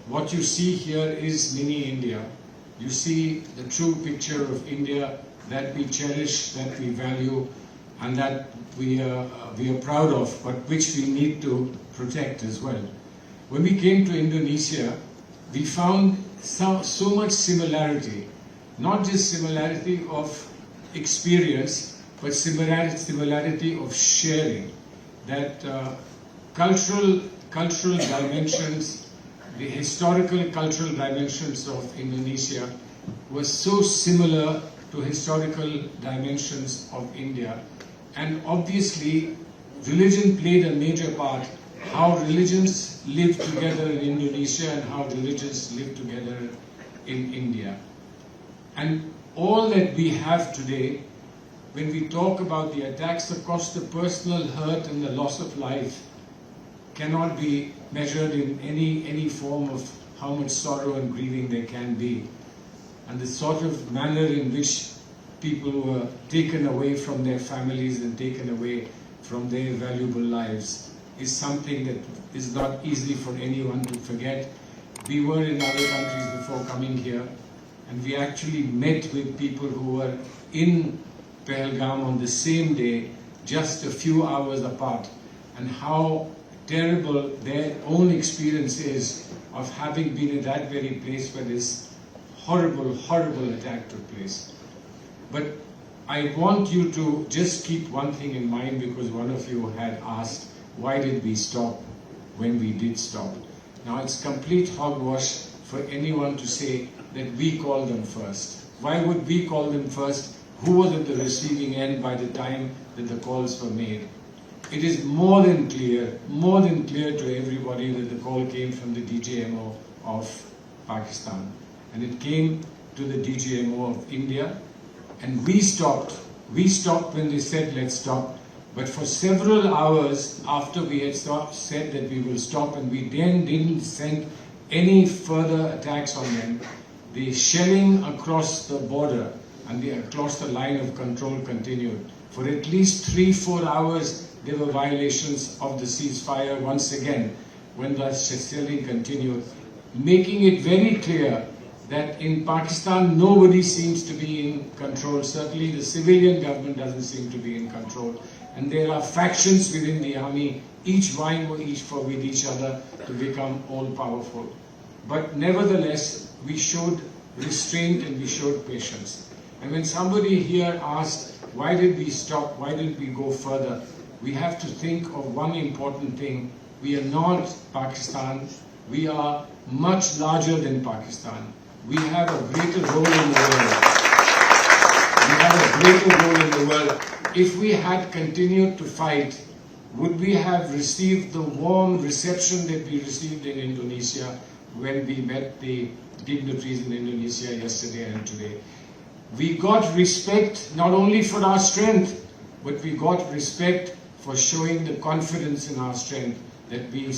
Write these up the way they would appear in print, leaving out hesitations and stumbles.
what you see here is mini India. You see the true picture of India that we cherish, that we value, and that we are proud of, but which we need to protect as well. When we came to Indonesia, we found so much similarity, not just similarity of experience, but similarity of sharing. That cultural dimensions, the historical cultural dimensions of Indonesia were so similar to historical dimensions of India. And obviously, religion played a major part. How religions live together in Indonesia and how religions live together in India. And all that we have today, when we talk about the attacks, of course the personal hurt and the loss of life cannot be measured in any form of how much sorrow and grieving there can be. And the sort of manner in which people were taken away from their families and taken away from their valuable lives is something that is not easy for anyone to forget. We were in other countries before coming here, and we actually met with people who were in Pahalgam on the same day, just a few hours apart, and how terrible their own experience is of having been in that very place where this horrible, horrible attack took place. But I want you to just keep one thing in mind, because one of you had asked, why did we stop when we did stop? Now it's complete hogwash for anyone to say that we called them first. Why would we call them first? Who was at the receiving end by the time that the calls were made? It is more than clear to everybody that the call came from the DJMO of Pakistan. And it came to the DJMO of India. And we stopped. We stopped when they said, let's stop. But for several hours after we had said that we will stop, and we then didn't send any further attacks on them, the shelling across the border and across the line of control continued. For at least 3-4 hours, there were violations of the ceasefire once again when the shelling continued, making it very clear that in Pakistan nobody seems to be in control. Certainly the civilian government doesn't seem to be in control. And there are factions within the army, each vying with each other to become all-powerful. But nevertheless, we showed restraint and we showed patience. And when somebody here asked, why did we stop, why didn't we go further? We have to think of one important thing. We are not Pakistan. We are much larger than Pakistan. We have a greater role in the world. We have a greater role in the world. If we had continued to fight, would we have received the warm reception that we received in Indonesia when we met the dignitaries in Indonesia yesterday and today? We got respect not only for our strength, but we got respect for showing the confidence in our strength, that we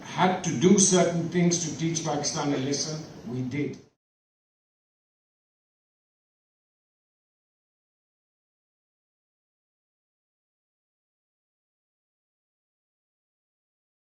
had to do certain things to teach Pakistan a lesson. We did.